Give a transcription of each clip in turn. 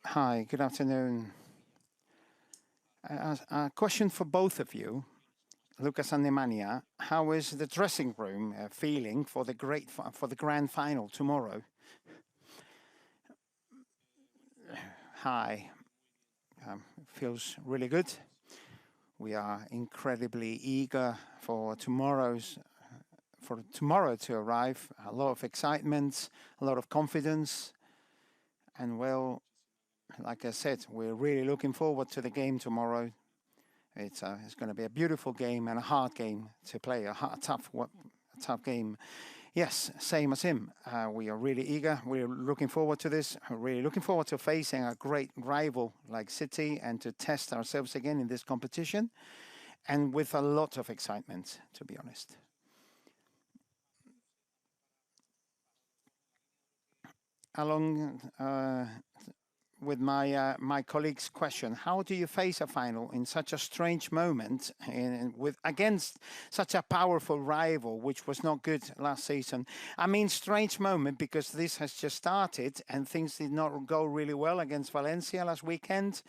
Hi, good afternoon. A question for both of you, Lucas and Nemanja. How is the dressing room feeling for the for the grand final tomorrow? Hi, feels really good. We are incredibly eager for tomorrow to arrive. A lot of excitement, a lot of confidence, and well, like I said, we're really looking forward to the game tomorrow. It's going to be a beautiful game and a hard game to play, a tough game. Yes, same as him. We are really eager. We're looking forward to this. We're really looking forward to facing a great rival like City and to test ourselves again in this competition, and with a lot of excitement, to be honest. Along with my colleague's question. How do you face a final in such a strange moment with against such a powerful rival, which was not good last season? I mean, strange moment because this has just started and things did not go really well against Valencia last weekend.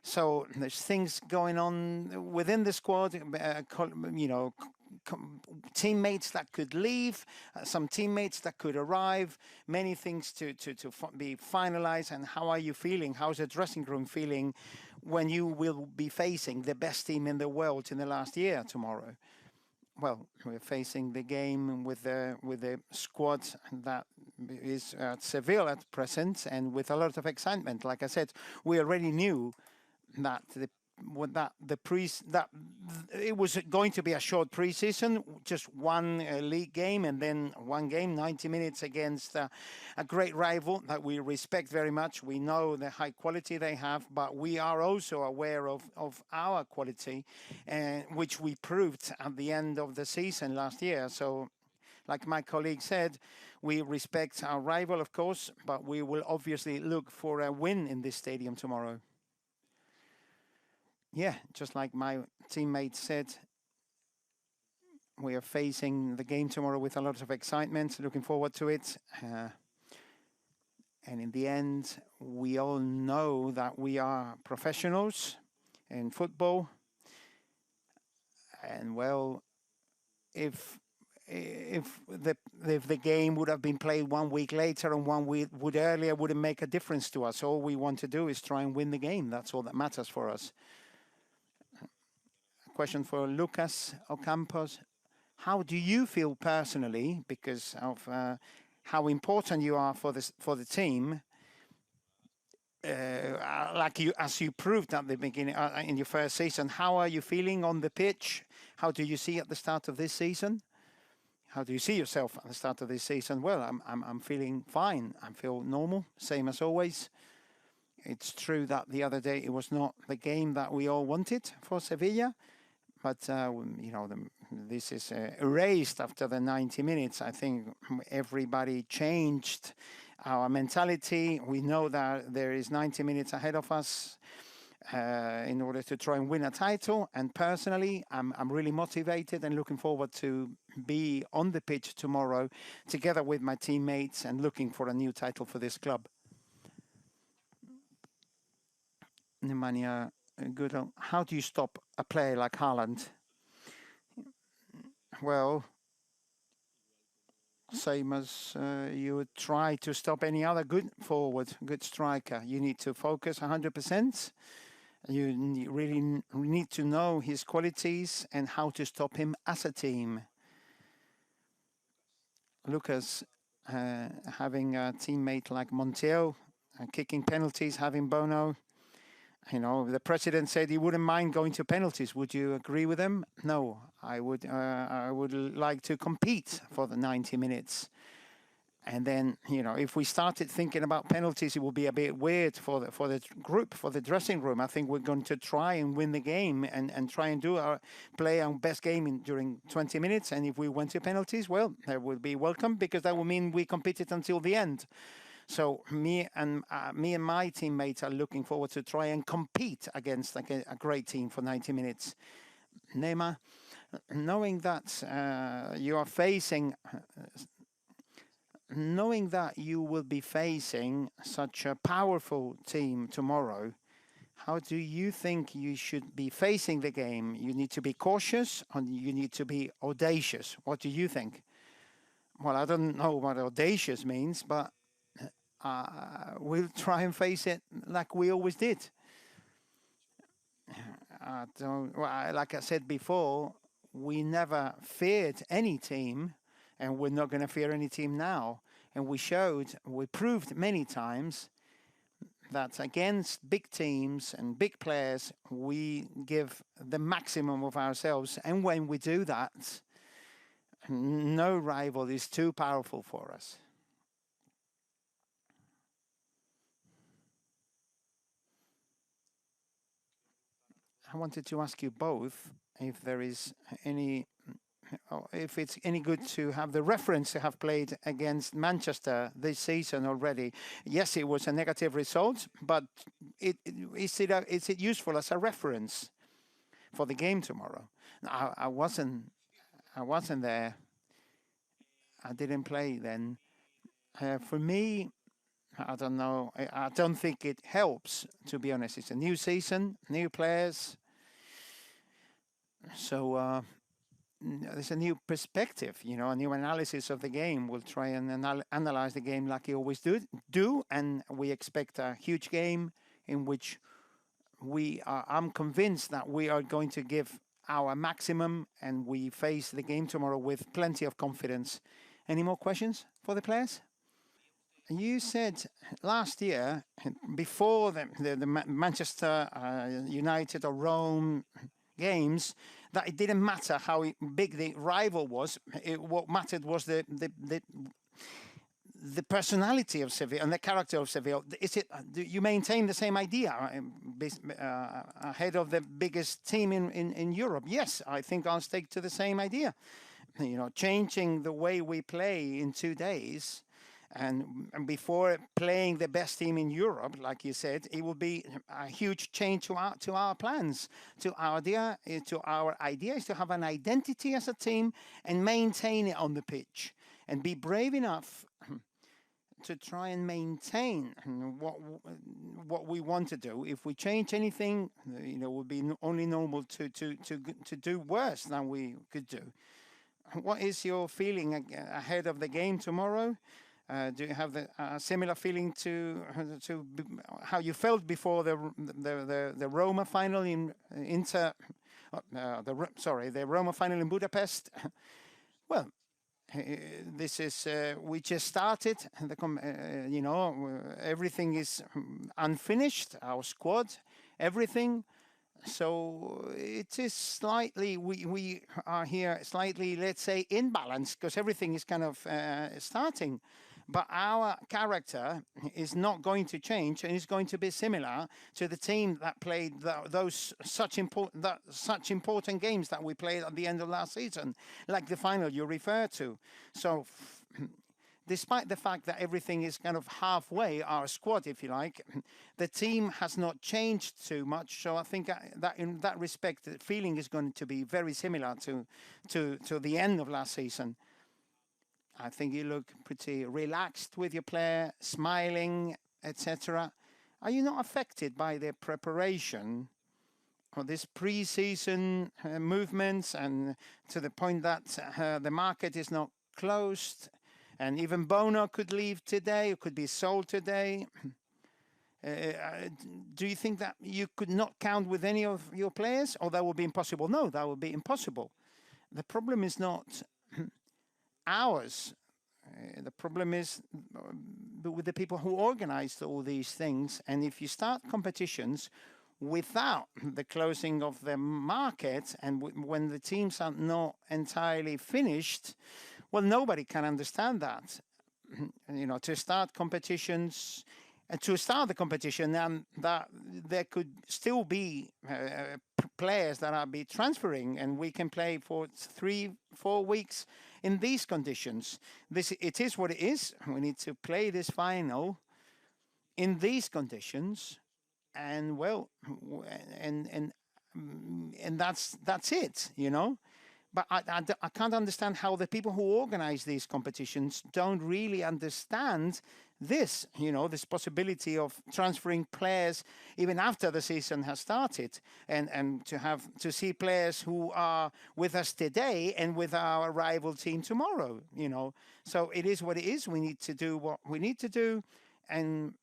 So there's things going on within the squad, teammates that could leave, some teammates that could arrive, many things to be finalized. And how are you feeling? How's the dressing room feeling when you will be facing the best team in the world in the last year tomorrow? Well, we're facing the game with the squad that is at Sevilla at present, and with a lot of excitement. Like I said, we already knew that that it was going to be a short preseason, just one league game and then one game, 90 minutes against a great rival that we respect very much. We know the high quality they have, but we are also aware of our quality, which we proved at the end of the season last year. So like my colleague said, we respect our rival, of course, but we will obviously look for a win in this stadium tomorrow. Yeah, just like my teammate said, we are facing the game tomorrow with a lot of excitement, looking forward to it. And in the end, we all know that we are professionals in football. And well, if the game would have been played 1 week later and 1 week would earlier, wouldn't make a difference to us. All we want to do is try and win the game. That's all that matters for us. Question for Lucas Ocampos. How do you feel personally, because of how important you are for the team? Like you, as you proved at the beginning in your first season, how are you feeling on the pitch? How do you see at the start of this season? How do you see yourself at the start of this season? Well, I'm feeling fine. I feel normal, same as always. It's true that the other day it was not the game that we all wanted for Sevilla, but this is erased after the 90 minutes. I think everybody changed our mentality. We know that there is 90 minutes ahead of us in order to try and win a title. And personally, I'm really motivated and looking forward to be on the pitch tomorrow together with my teammates and looking for a new title for this club. Nemanja, good. How do you stop a player like Haaland? Well, same as you would try to stop any other good forward, good striker. You need to focus 100%. You really need to know his qualities and how to stop him as a team. Lucas, having a teammate like Montiel, kicking penalties, having Bono. The president said he wouldn't mind going to penalties. Would you agree with him? No, I would. I would like to compete for the 90 minutes. And then, if we started thinking about penalties, it would be a bit weird for the group, for the dressing room. I think we're going to try and win the game and try and play our best game during 20 minutes. And if we went to penalties, well, that would be welcome because that would mean we competed until the end. So me and my teammates are looking forward to try and compete against a great team for 90 minutes. Neymar, knowing that you are facing knowing that you will be facing such a powerful team tomorrow, how do you think you should be facing the game? You need to be cautious or you need to be audacious? What do you think? Well, I don't know what audacious means, but we'll try and face it like we always did. Like I said before, we never feared any team, and we're not going to fear any team now. And we proved many times that against big teams and big players, we give the maximum of ourselves. And when we do that, no rival is too powerful for us. I wanted to ask you both if there is any, if it's any good to have the reference to have played against Manchester this season already. Yes, it was a negative result, but is it useful as a reference for the game tomorrow? I wasn't there. I didn't play then. For me, I don't know. I don't think it helps, to be honest. It's a new season, new players. So there's a new perspective, a new analysis of the game. We'll try and analyze the game like you always do, and we expect a huge game in which I'm convinced that we are going to give our maximum, and we face the game tomorrow with plenty of confidence. Any more questions for the players? You said last year, before the Manchester United or Rome games, that it didn't matter how big the rival was. What mattered was the personality of Sevilla and the character of Sevilla. Do you maintain the same idea ahead of the biggest team in Europe? Yes, I think I'll stick to the same idea. Changing the way we play in 2 days. And before playing the best team in Europe, like you said, it will be a huge change to our plans. Our idea is to have an identity as a team and maintain it on the pitch, and be brave enough to try and maintain what we want to do. If we change anything, it would be only normal to do worse than we could do. What is your feeling ahead of the game tomorrow? Do you have the similar feeling to how you felt before the Roma final in the Roma final in Budapest? Well, this is we just started. Everything is unfinished. Our squad, everything. So it is slightly, we are here slightly, let's say, in balance, because everything is kind of starting. But our character is not going to change, and it's going to be similar to the team that played those such important games that we played at the end of last season, like the final you refer to. So despite the fact that everything is kind of halfway, our squad, if you like, the team has not changed too much. So I think that in that respect, the feeling is going to be very similar to the end of last season. I think you look pretty relaxed with your player, smiling, etc. Are you not affected by the preparation or this pre-season movements, and to the point that the market is not closed, and even Bono could leave today, or could be sold today? Do you think that you could not count with any of your players, or that would be impossible? No, that would be impossible. The problem is not ours. The problem is with the people who organized all these things. And if you start competitions without the closing of the market, and when the teams are not entirely finished, well, nobody can understand that. To start competitions, to start the competition, and that there could still be players that are be transferring, and we can play for 3-4 weeks in these conditions. It is what it is. We need to play this final in these conditions, and and that's it. but I can't understand how the people who organize these competitions don't really understand this, this possibility of transferring players even after the season has started, and to see players who are with us today and with our rival team tomorrow. So it is what it is. We need to do what we need to do, and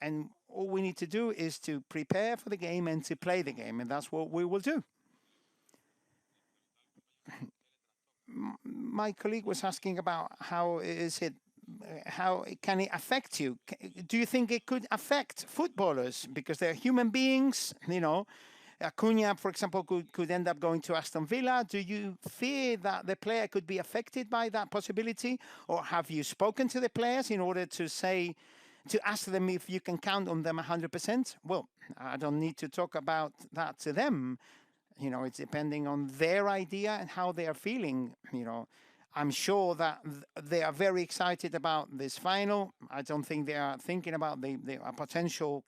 and all we need to do is to prepare for the game and to play the game, and that's what we will do. My colleague was asking about how can it affect you? Do you think it could affect footballers because they're human beings? Acuna, for example, could end up going to Aston Villa. Do you fear that the player could be affected by that possibility, or have you spoken to the players in order to ask them if you can count on them 100%? Well, I don't need to talk about that to them. It's depending on their idea and how they are feeling. I'm sure that they are very excited about this final. I don't think they are thinking about the potential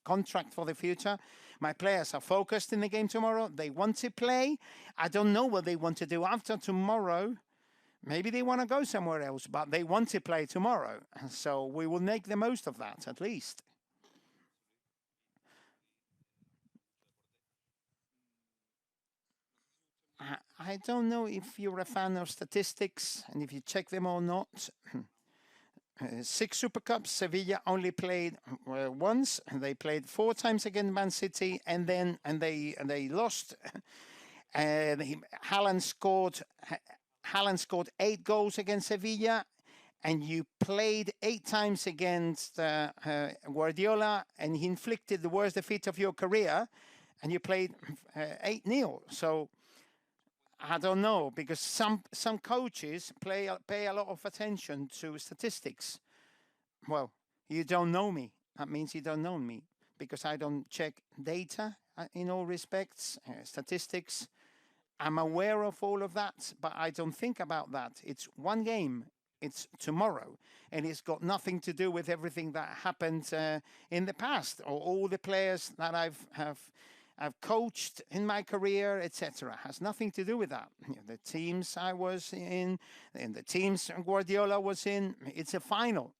contract for the future. My players are focused in the game tomorrow. They want to play. I don't know what they want to do after tomorrow. Maybe they want to go somewhere else, but they want to play tomorrow. So we will make the most of that, at least. I don't know if you're a fan of statistics and if you check them or not. 6 Supercups, Sevilla only played once. They played 4 times against Man City, and they lost. Haaland scored 8 goals against Sevilla, and you played 8 times against Guardiola, and he inflicted the worst defeat of your career, and you played 8-0. So I don't know, because some coaches pay a lot of attention to statistics. Well, you don't know me. That means you don't know me, because I don't check data in all respects, statistics. I'm aware of all of that, but I don't think about that. It's one game. It's tomorrow, and it's got nothing to do with everything that happened in the past, or all the players that I've coached in my career, etc. Has nothing to do with that. The teams I was in, and the teams Guardiola was in, it's a final.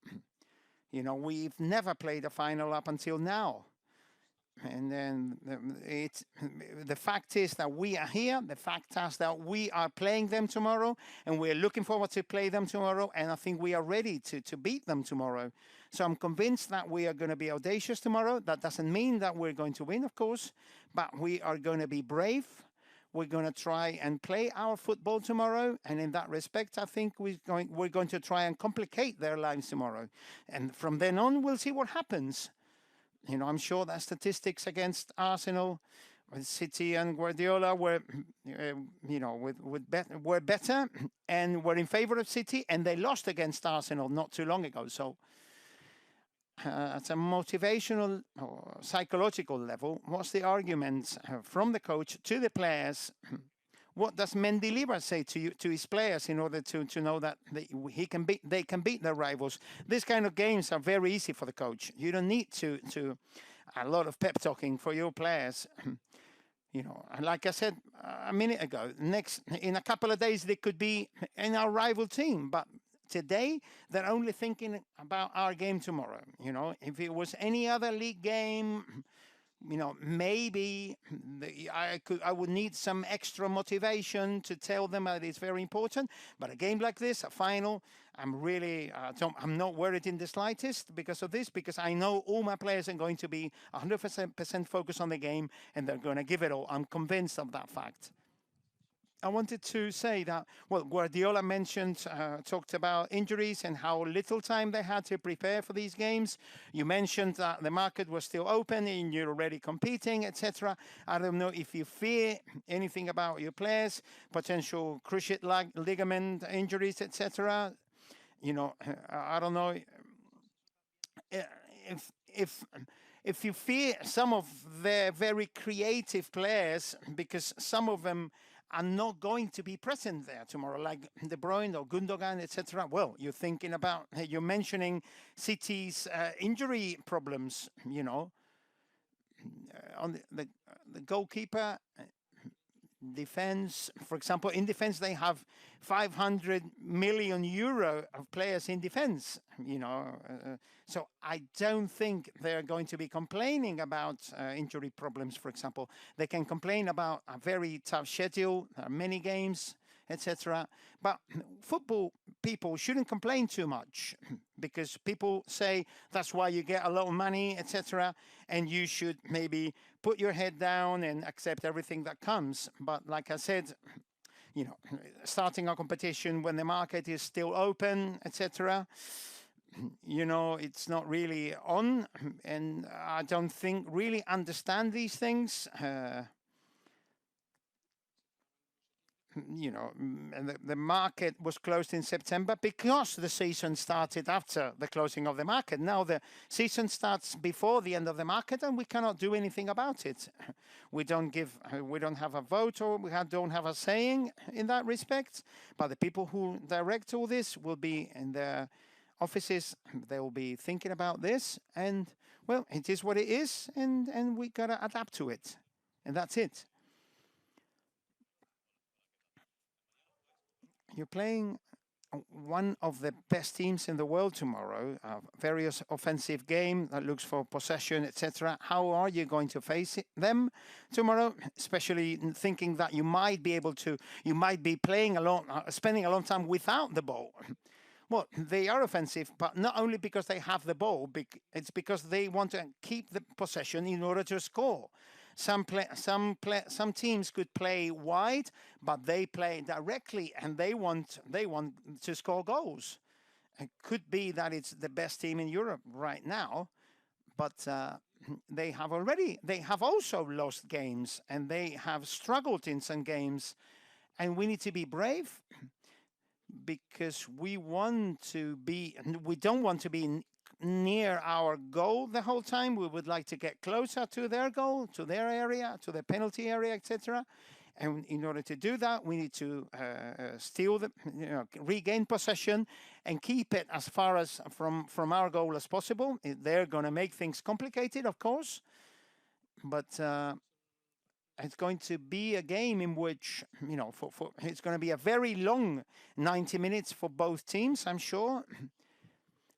We've never played a final up until now. And then the fact is that we are here. The fact is that we are playing them tomorrow, and we're looking forward to play them tomorrow. And I think we are ready to beat them tomorrow. So I'm convinced that we are going to be audacious tomorrow. That doesn't mean that we're going to win, of course, but we are going to be brave. We're going to try and play our football tomorrow, and in that respect, I think we're going to try and complicate their lives tomorrow. And from then on, we'll see what happens. I'm sure that statistics against Arsenal, with City and Guardiola were, were better and were in favour of City, and they lost against Arsenal not too long ago. So at a motivational or psychological level, what's the argument from the coach to the players? What does Mendilibar say to his players in order to know that they can beat their rivals? These kind of games are very easy for the coach. You don't need to a lot of pep talking for your players. Like I said a minute ago, in a couple of days they could be in our rival team, but today they're only thinking about our game tomorrow. If it was any other league game, maybe I would need some extra motivation to tell them that it's very important. But a game like this, a final, I'm not worried in the slightest because of this, because I know all my players are going to be 100% focused on the game, and they're going to give it all. I'm convinced of that fact. I wanted to say that, Guardiola talked about injuries and how little time they had to prepare for these games. You mentioned that the market was still open and you're already competing, etc. I don't know if you fear anything about your players, potential cruciate ligament injuries, etc. I don't know if you fear some of their very creative players, because some of them are not going to be present there tomorrow, like De Bruyne or Gundogan, etc. Well, you're mentioning City's injury problems, on the goalkeeper. defense, for example, in defense they have 500 million euro of players in defense, so I don't think they're going to be complaining about injury problems. For example, they can complain about a very tough schedule, many games, etc. But football people shouldn't complain too much, because people say that's why you get a lot of money, etc. And you should maybe put your head down and accept everything that comes. But like I said, starting a competition when the market is still open, etc., it's not really on, and I don't think really understand these things. The market was closed in September because the season started after the closing of the market. Now the season starts before the end of the market, and we cannot do anything about it. We don't have a vote, or don't have a saying in that respect. But the people who direct all this will be in their offices. They will be thinking about this, and well, it is what it is, and we gotta adapt to it, and that's it. You're playing one of the best teams in the world tomorrow. A very offensive game that looks for possession, etc. How are you going to face them tomorrow? Especially thinking that you might be playing a lot, spending a long time without the ball. Well, they are offensive, but not only because they have the ball. It's because they want to keep the possession in order to score. Some teams could play wide, but they play directly, and they want to score goals. It could be that it's the best team in Europe right now, but they have also lost games, and they have struggled in some games, and we need to be brave, because we don't want to be near our goal the whole time. We would like to get closer to their goal, to their area, to the penalty area, etc. And in order to do that, we need to regain possession and keep it as far as from our goal as possible. They're going to make things complicated, of course, but it's going to be a game in which, it's going to be a very long 90 minutes for both teams, I'm sure.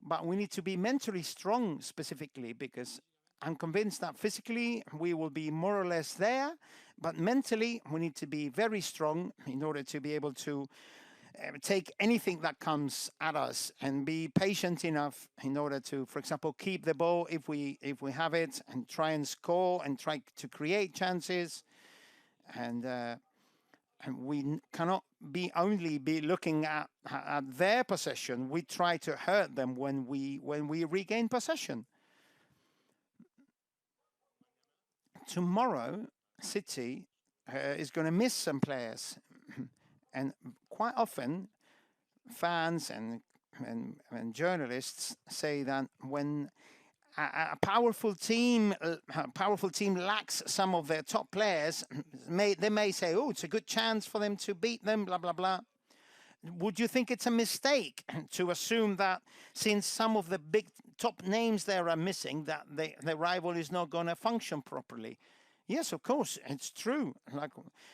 But we need to be mentally strong specifically, because I'm convinced that physically we will be more or less there, but mentally we need to be very strong in order to be able to take anything that comes at us, and be patient enough in order to, for example, keep the ball if we have it, and try and score and try to create chances. And we cannot only be looking at their possession. We try to hurt them when we regain possession. Tomorrow, City is going to miss some players, and quite often, fans and journalists say that when a powerful team lacks some of their top players, they may say, "Oh, it's a good chance for them to beat them." Blah blah blah. Would you think it's a mistake to assume that since some of the big top names there are missing, that the rival is not going to function properly? Yes, of course, it's true. Like,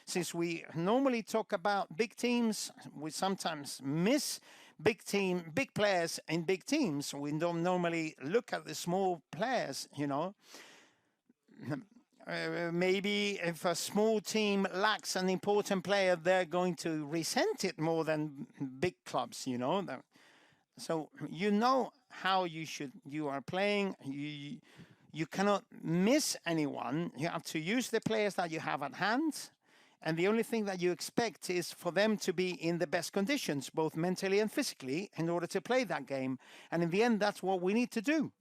since we normally talk about big teams, we sometimes miss big players in big teams. We don't normally look at the small players, maybe if a small team lacks an important player, they're going to resent it more than big clubs, So how you are playing. You cannot miss anyone. You have to use the players that you have at hand. And the only thing that you expect is for them to be in the best conditions, both mentally and physically, in order to play that game. And in the end, that's what we need to do.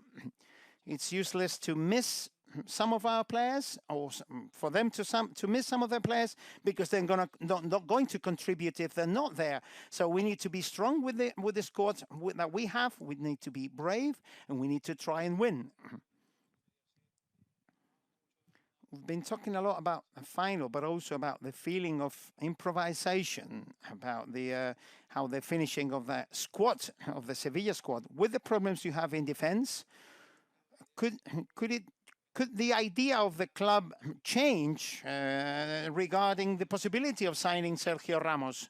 It's useless to miss some of our players, or for them to miss some of their players, because they're not going to contribute if they're not there. So we need to be strong with the squad that we have. We need to be brave, and we need to try and win. We've been talking a lot about the final, but also about the feeling of improvisation, about how the finishing of the squad, of the Sevilla squad, with the problems you have in defense. Could it could the idea of the club change regarding the possibility of signing Sergio Ramos?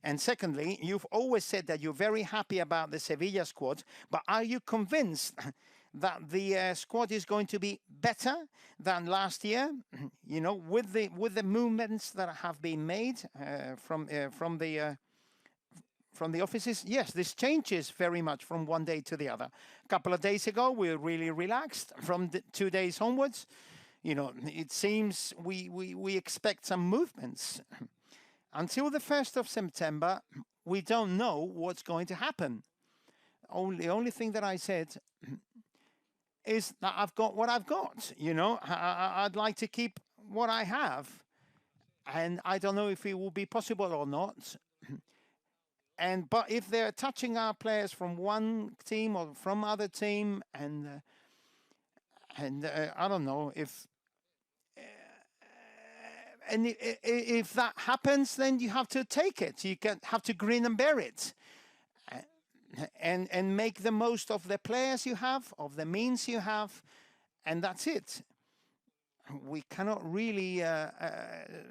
And secondly, you've always said that you're very happy about the Sevilla squad, but are you convinced that the squad is going to be better than last year? You know, with the movements that have been made from the offices. Yes, this changes very much from one day to the other. A couple of days ago, we were really relaxed. From 2 days onwards, you know, it seems we expect some movements. Until the 1st of September, we don't know what's going to happen. The only thing that I said is that I've got what I've got. You know, I'd like to keep what I have. And I don't know if it will be possible or not. But if they're touching our players from one team or from other team, and I don't know if if that happens, then you have to take it. You have to grin and bear it, and make the most of the players you have, of the means you have, and that's it. We cannot really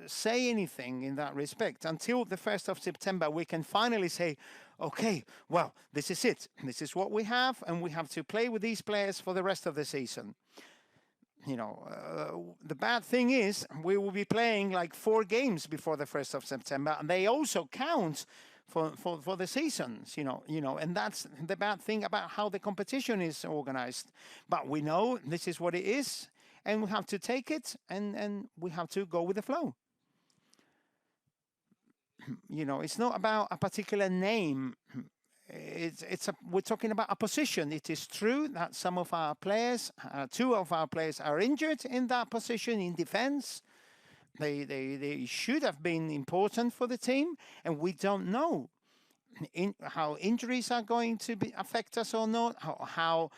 say anything in that respect. Until the 1st of September, we can finally say, okay, well, this is it. This is what we have, and we have to play with these players for the rest of the season. You know, the bad thing is we will be playing like 4 games before the 1st of September, and they also count for the seasons, you know, and that's the bad thing about how the competition is organized. But we know this is what it is, and we have to take it, and we have to go with the flow. You know, it's not about a particular name. We're talking about a position. It is true that some of our players, 2 of our players, are injured in that position in defense. They should have been important for the team, and we don't know how injuries are going to affect us or not, how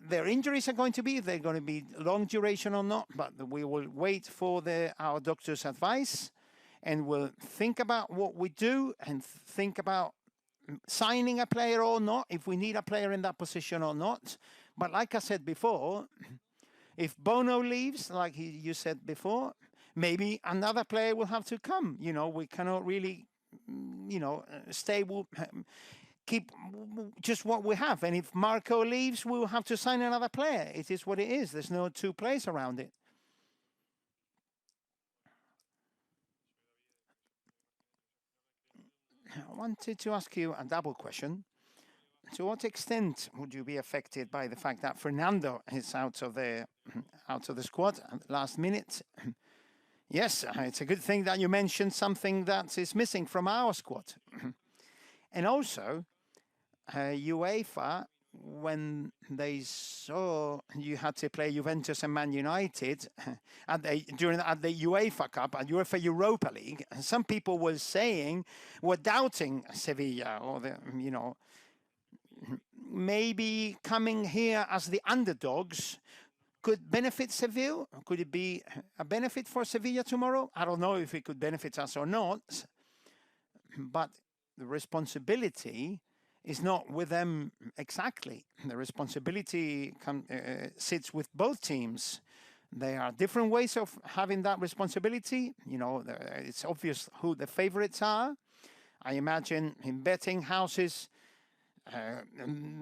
their injuries are going to be, if they're going to be long duration or not. But we will wait for our doctor's advice, and we'll think about what we do and think about signing a player or not, if we need a player in that position or not. But like I said before, if Bono leaves, like you said before, maybe another player will have to come. You know, we cannot really, you know, keep just what we have. And if Marco leaves, we will have to sign another player. It is what it is. There's no 2 players around it. I wanted to ask you a double question. To what extent would you be affected by the fact that Fernando is out of the squad at the last minute? Yes, it's a good thing that you mentioned something that is missing from our squad. And also, UEFA, when they saw you had to play Juventus and Man United at the UEFA Cup, at UEFA Europa League, some people were doubting Sevilla, or maybe coming here as the underdogs could benefit Seville. Could it be a benefit for Sevilla tomorrow? I don't know if it could benefit us or not, but the responsibility is not with them exactly. The responsibility sits with both teams. There are different ways of having that responsibility. You know, it's obvious who the favorites are. I imagine in betting houses,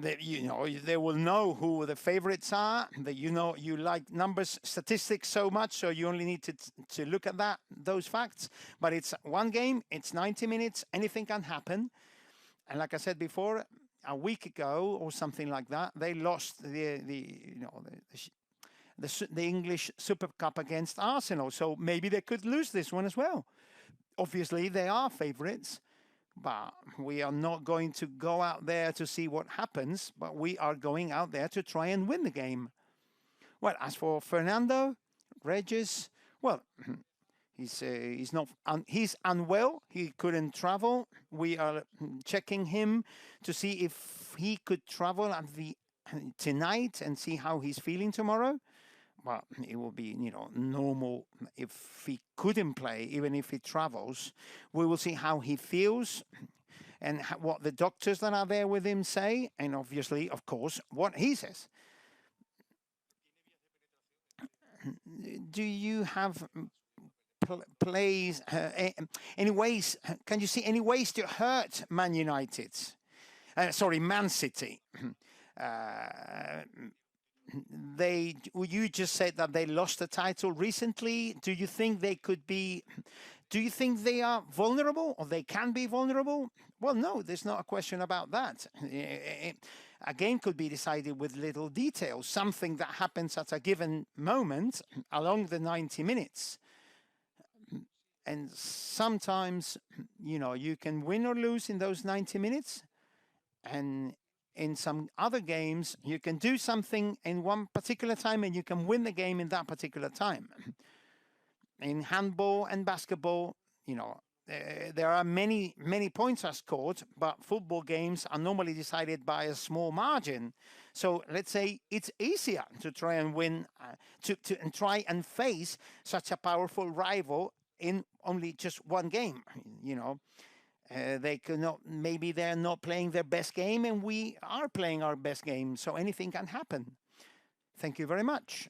they will know who the favorites are. That you like numbers, statistics so much, so you only need to look at those facts. But it's one game, it's 90 minutes, anything can happen. And like I said before, a week ago or something like that, they lost the English Supercup against Arsenal. So maybe they could lose this one as well. Obviously, they are favourites, but we are not going to go out there to see what happens, but we are going out there to try and win the game. Well, as for Fernando Regis, well, he's unwell. He couldn't travel. We are checking him to see if he could travel tonight and see how he's feeling tomorrow. Well, it will be, normal if he couldn't play, even if he travels. We will see how he feels and what the doctors that are there with him say, and obviously, of course, what he says. do you have plays, any ways? Can you see any ways to hurt Man United? Sorry, Man City. uh, you just said that they lost the title recently. Do you think they could be? Do you think they are vulnerable, or they can be vulnerable? Well, no, there's not a question about that. A game could be decided with little details, something that happens at a given moment along the 90 minutes. And sometimes, you can win or lose in those 90 minutes. And in some other games, you can do something in one particular time and you can win the game in that particular time. In handball and basketball, there are many points are scored, but football games are normally decided by a small margin. So let's say it's easier to try and win, to try and face such a powerful rival in only just one game. They could not. Maybe they're not playing their best game, and we are playing our best game. So anything can happen. Thank you very much.